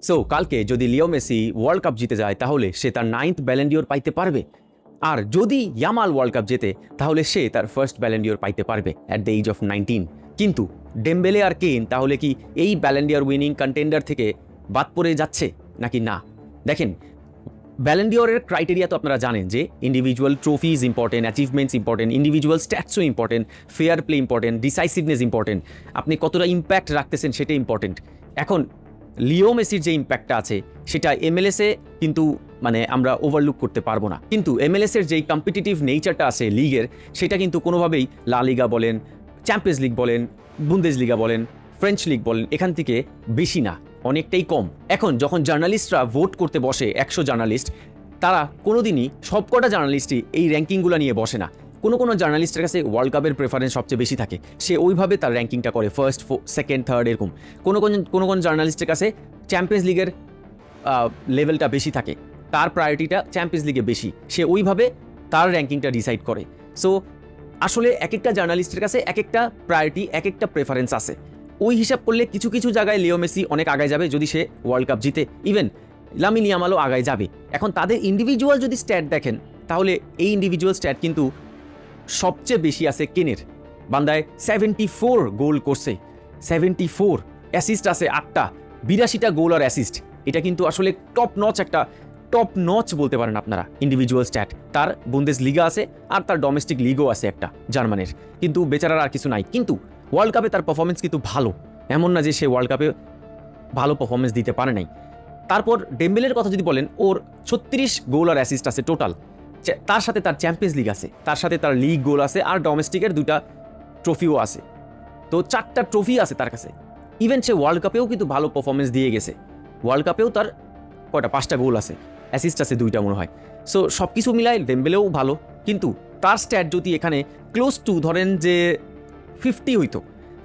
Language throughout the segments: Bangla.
সো কালকে যদি লিও মেসি ওয়ার্ল্ড কাপ জিতে যায় তাহলে সে তার 9th ব্যালন ডিওর পাইতে পারবে, আর যদি ইয়ামাল ওয়ার্ল্ড কাপ জেতে তাহলে সে তার ফার্স্ট ব্যালন ডিওর পাইতে পারবে অ্যাট দ্য এজ অফ 19। কিন্তু ডেম্বেলে আর কেন তাহলে কি এই ব্যালন ডিওর উইনিং কন্টেন্ডার থেকে বাদ পড়ে যাচ্ছে নাকি না? দেখেন, ব্যালন ডিওরের ক্রাইটেরিয়া তো আপনারা জানেন যে individual trophies important, achievements important, individual স্ট্যাটসও important, fair play important, decisiveness important, আপনি কতটা ইম্প্যাক্ট রাখতেছেন সেটা ইম্পর্টেন্ট। এখন লিও মেসির যে ইম্প্যাক্টটা আছে সেটা এমএলএসে কিন্তু মানে আমরা ওভারলুক করতে পারবো না। কিন্তু এমএলএসের যেই কম্পিটিটিভ নেচারটা আছে লিগের, সেটা কিন্তু কোনোভাবেই লা লিগা বলেন, চ্যাম্পিয়ন্স লিগ বলেন, বুন্দেস লিগা বলেন, ফ্রেঞ্চ লিগ বলেন, এখান থেকে বেশি না, অনেকটাই কম। এখন যখন জার্নালিস্টরা ভোট করতে বসে 100 জার্নালিস্ট, তারা কোনোদিনই সবকটা জার্নালিস্টই এই র্যাঙ্কিংগুলো নিয়ে বসে না। কোনো জার্নালিস্টের কাছে ওয়ার্ল্ড কাপের প্রেফারেন্স সবচেয়ে বেশি থাকে, সে ওইভাবে তার র্যাঙ্কিংটা করে, ফার্স্ট, সেকেন্ড, থার্ড এরকম। কোনো জার্নালিস্টের কাছে চ্যাম্পিয়ন্স লিগের লেভেলটা বেশি থাকে, তার প্রায়োরিটিটা চ্যাম্পিয়ন্স লিগে বেশি, সে ওইভাবে তার র্যাঙ্কিংটা ডিসাইড করে। সো আসলে এক একটা জার্নালিস্টের কাছে এক একটা প্রায়োরিটি, এক একটা প্রেফারেন্স আছে। ওই হিসাব করলে কিছু কিছু জায়গায় লিও মেসি অনেক আগায় যাবে যদি সে ওয়ার্ল্ড কাপ জিতে, ইভেন লামিন ইয়ামালও আগায় যাবে। এখন তাদের ইন্ডিভিজুয়াল যদি স্ট্যাট দেখেন তাহলে এই ইন্ডিভিজুয়াল স্ট্যাট কিন্তু সবচেয়ে বেশি আছে কেনের। বান্দায় 74 গোল করছে, 74 অ্যাসিস্ট আছে 8টা, 82টা গোল আর অ্যাসিস্ট। এটা কিন্তু আসলে টপ নচ বলতে পারেন আপনারা ইন্ডিভিজুয়াল স্ট্যাট। তার বুন্দেস লিগা আছে আর তার ডোমেস্টিক লিগও আছে একটা জার্মানের, কিন্তু বেচারার আর কিছু নাই। কিন্তু ওয়ার্ল্ড কাপে তার পারফরমেন্স কিন্তু ভালো, এমন না যে সে ওয়ার্ল্ড কাপে ভালো পারফরমেন্স দিতে পারে নাই। তারপর ডেম্বেলের কথা যদি বলেন, ওর 36 গোল আর অ্যাসিস্ট আছে টোটাল, তার সাথে তার চ্যাম্পিয়ন্স লিগ আছে, তার সাথে তার লিগ গোল আছে, আর ডোমেস্টিকের 2টা ট্রফিও আছে। তো 4টা ট্রফি আছে তার কাছে। ইভেন সে ওয়ার্ল্ড কাপেও কিন্তু ভালো পারফরমেন্স দিয়ে গেছে, ওয়ার্ল্ড কাপেও তার 5টা গোল আছে, অ্যাসিস্ট আছে 2টা মনে হয়। সো সব কিছু মিলায় ডেম্বেলেও ভালো, কিন্তু তার স্ট্যাট যদি এখানে ক্লোজ টু ধরেন যে 50 হইতো,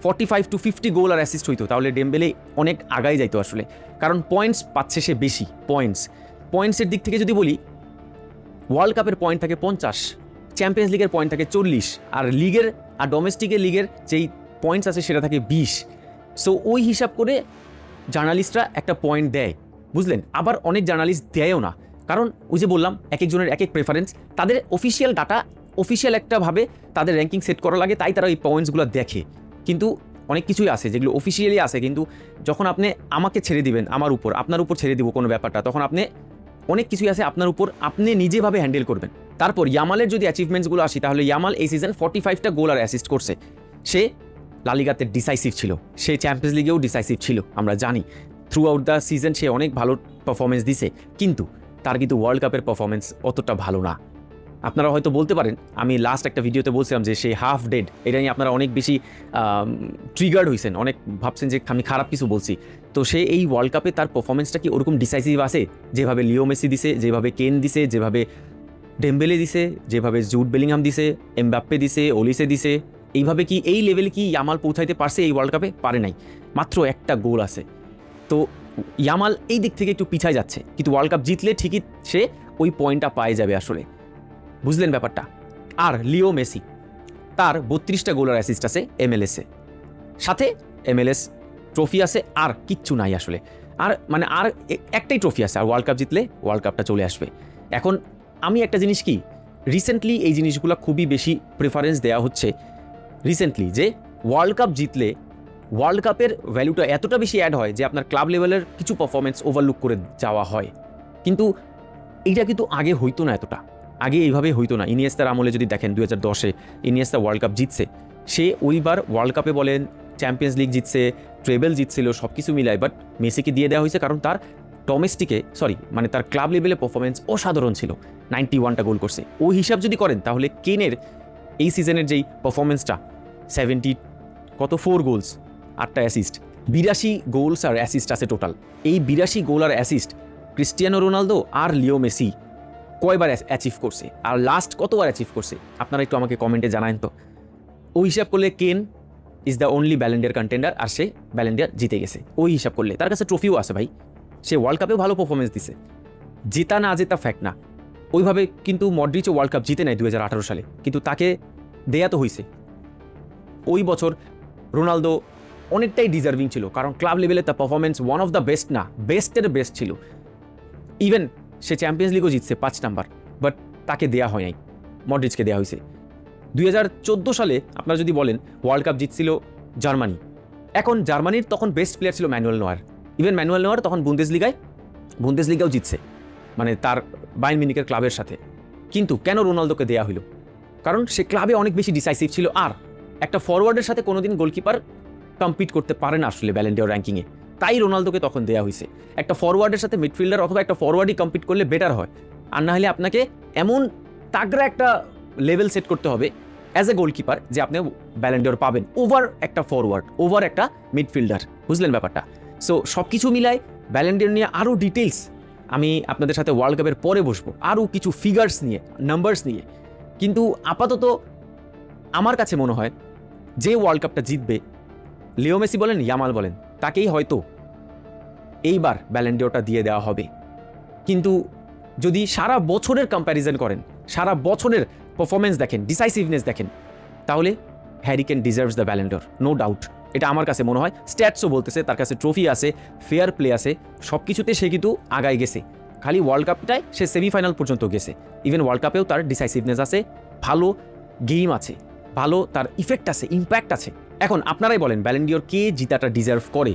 45 to 50 গোল আর অ্যাসিস্ট হইতো, তাহলে ডেম্বেলে অনেক আগাই যাইতো আসলে। কারণ পয়েন্টস পাচ্ছে সে বেশি, পয়েন্টসের দিক থেকে যদি বলি, ওয়ার্ল্ড কাপের পয়েন্ট থাকে 50, চ্যাম্পিয়ন্স লিগের পয়েন্ট থাকে 40, আর লিগের আর ডোমেস্টিকের লিগের যেই পয়েন্টস আছে সেটা থাকে 20। সো ওই হিসাব করে জার্নালিস্টরা একটা পয়েন্ট দেয়, বুঝলেন? আবার অনেক জার্নালিস্ট দেয়ও না, কারণ ওই যে বললাম এক একজনের এক এক প্রেফারেন্স, তাদের অফিসিয়াল ডাটা, অফিসিয়াল একটাভাবে তাদের র্যাঙ্কিং সেট করা লাগে, তাই তারা ওই পয়েন্টসগুলো দেখে। কিন্তু অনেক কিছুই আছে যেগুলো অফিসিয়ালি আছে, কিন্তু যখন আপনি আমাকে ছেড়ে দিবেন, আপনার উপর ছেড়ে দিব কোনো ব্যাপারটা, তখন আপনি অনেক কিছুই আছে আপনার উপর, আপনি নিজেভাবে হ্যান্ডেল করবেন। তারপর ইয়ামালের যদি অ্যাচিভমেন্টসগুলো আসি, তাহলে ইয়ামাল এই সিজন 45টা গোল আর অ্যাসিস্ট করছে। সে লা লিগাতে ডিসাইসিভ ছিল, সে চ্যাম্পিয়ন্স লিগেও ডিসাইসিভ ছিল, আমরা জানি। থ্রু আউট দ্য সিজন সে অনেক ভালো পারফরমেন্স দিছে, কিন্তু তার কিন্তু ওয়ার্ল্ড কাপের পারফরমেন্স অতটা ভালো না। আপনারা হয়তো বলতে পারেন, আমি লাস্ট একটা ভিডিওতে বলছিলাম যে সে হাফ ডেড, এটা নিয়ে আপনারা অনেক বেশি ট্রিগার্ড হয়েছেন, অনেক ভাবছেন যে আমি খারাপ কিছু বলছি। তো সে এই ওয়ার্ল্ড কাপে তার পারফরমেন্সটা কি ওরকম ডিসাইসিভ আছে যেভাবে লিও মেসি দিছে, যেভাবে কেন দিছে, যেভাবে ডেম্বেলে দিছে, যেভাবে জুড বেলিংহাম দিছে, এমবাপ্পে দিছে, ওলিসে দিছে? এইভাবে কি এই লেভেলে কি ইয়ামাল পৌঁছাইতে পারছে এই ওয়ার্ল্ড কাপে? পারে নাই, মাত্র একটা গোল আছে। তো ইয়ামাল এই দিক থেকে একটু পিছায় যাচ্ছে, কিন্তু ওয়ার্ল্ড কাপ জিতলে ঠিকই সে ওই পয়েন্টটা পায়ে যাবে আসলে, বুঝলেন ব্যাপারটা? আর লিও মেসি, তার 32টা গোল আর অ্যাসিস্ট আছে এমএলএসে, সাথে এমএলএস ট্রফি আছে, আর কিচ্ছু নাই আসলে। আর একটাই ট্রফি আছে, আর ওয়ার্ল্ড কাপ জিতলে ওয়ার্ল্ড কাপটা চলে আসবে। এখন আমি একটা জিনিস কি, রিসেন্টলি এই জিনিসগুলো খুবই বেশি প্রেফারেন্স দেওয়া হচ্ছে রিসেন্টলি, যে ওয়ার্ল্ড কাপ জিতলে ওয়ার্ল্ড কাপের ভ্যালুটা এতটা বেশি অ্যাড হয় যে আপনার ক্লাব লেভেলের কিছু পারফরমেন্স ওভারলুক করে যাওয়া হয়। কিন্তু এইটা কিন্তু আগে হইতো না, এতটা আগে এইভাবে হইতো না। ইনিয়েস্তার আমলে যদি দেখেন 2010-এ ইনিয়েস্তা ওয়ার্ল্ড কাপ জিতছে, সে ওইবার ওয়ার্ল্ড কাপে বলেন, চ্যাম্পিয়ন্স লিগ জিতছে, ট্রেবেল জিতছিল, সব কিছু মিলায়, বাট মেসিকে দিয়ে দেওয়া হয়েছে কারণ তার তার ক্লাব লেভেলে পারফরমেন্স অসাধারণ ছিল, 91টা গোল করছে। ওই হিসাব যদি করেন তাহলে কেনের এই সিজনের যেই পারফরমেন্সটা 4 গোলস 8টা অ্যাসিস্ট, 82 গোলস আর অ্যাসিস্ট আছে টোটাল। এই 82 গোল আর অ্যাসিস্ট ক্রিস্টিয়ানো রোনালদো আর লিও মেসি কয়বার অ্যাচিভ করছে, আর লাস্ট কতবার অ্যাচিভ করছে আপনারা একটু আমাকে কমেন্টে জানান তো। ওই হিসাব করলে Kane is the only Ballon d'Or contender, আর সে ব্যালন ডিওর জিতে গেছে। ওই হিসাব করলে তার কাছে ট্রফিও আছে ভাই, সে ওয়ার্ল্ড কাপেও ভালো পারফরমেন্স দিছে, জেতা না জেতা ফ্যাক্ট না। ওইভাবে কিন্তু মডরিচও ওয়ার্ল্ড কাপ জিতে নেয় 2018 সালে, কিন্তু তাকে দেয়া তো হয়েছে। ওই বছর রোনালদো অনেকটাই ডিজার্ভিং ছিল, কারণ ক্লাব লেভেলে তার performance one of the best না, বেস্টের বেস্ট ছিল। ইভেন সে চ্যাম্পিয়ন্স লিগও জিতছে 5 নাম্বার, বাট তাকে দেয়া হয় নাই, মডরিচকে দেওয়া হয়েছে। 2014 সালে আপনারা যদি বলেন ওয়ার্ল্ড কাপ জিতছিল জার্মানি, এখন জার্মানির তখন বেস্ট প্লেয়ার ছিল ম্যানুয়েল নোয়ার। ইভেন ম্যানুয়েল নোয়ার তখন বুন্দেসলিগাও জিতছে, মানে তার বায়ার্ন মিউনিখের ক্লাবের সাথে। কিন্তু কেন রোনালদোকে দেয়া হলো? কারণ সে ক্লাবে অনেক বেশি ডিসাইসিভ ছিল, আর একটা ফরওয়ার্ডের সাথে কোনোদিন গোলকিপার কম্পিট করতে পারে না আসলে ব্যালন ডি'অর র্যাঙ্কিংয়ে, তাই রোনালদোকে তখন দেওয়া হয়েছে। একটা ফরওয়ার্ডের সাথে মিডফিল্ডার অথবা একটা ফরওয়ার্ডই কম্পিট করলে বেটার হয়, আর না হলে আপনাকে এমন তাগড়া একটা লেভেল সেট করতে হবে অ্যাজ এ গোলকিপার যে আপনি ব্যালন ডি'অর পাবেন ওভার একটা ফরওয়ার্ড, ওভার একটা মিডফিল্ডার। বুঝলেন ব্যাপারটা? সো সব কিছু মিলায় ব্যালন ডি'অর নিয়ে আরও ডিটেলস আমি আপনাদের সাথে ওয়ার্ল্ড কাপের পরে বসবো, আরও কিছু ফিগার্স নিয়ে, নাম্বারস নিয়ে। কিন্তু আপাতত আমার কাছে মনে হয় যে ওয়ার্ল্ড কাপটা জিতবে, লিও মেসি বলেন ইয়ামাল বলেন, তাকেই হয়তো এইবার ব্যালন ডি'অরটা দিয়ে দেওয়া হবে। কিন্তু যদি সারা বছরের কম্প্যারিজন করেন, সারা বছরের পারফরমেন্স দেখেন, ডিসাইসিভনেস দেখেন, তাহলে Harry Kane deserves the Ballon d'Or, no doubt. এটা আমার কাছে মনে হয়। স্ট্যাটসও বলতেছে, তার কাছে ট্রফি আছে, ফেয়ার প্লে আছে, সব কিছুতে সে কিন্তু আগায় গেছে। খালি ওয়ার্ল্ড কাপটায় সে সেমিফাইনাল পর্যন্ত গেছে। ইভেন ওয়ার্ল্ড কাপেও তার ডিসাইসিভনেস আছে, ভালো গেম আছে, ভালো তার ইফেক্ট আছে, ইম্প্যাক্ট আছে। এখন আপনারাই বলেন ব্যালন ডি'অর কে জিতাটা ডিজার্ভ করে?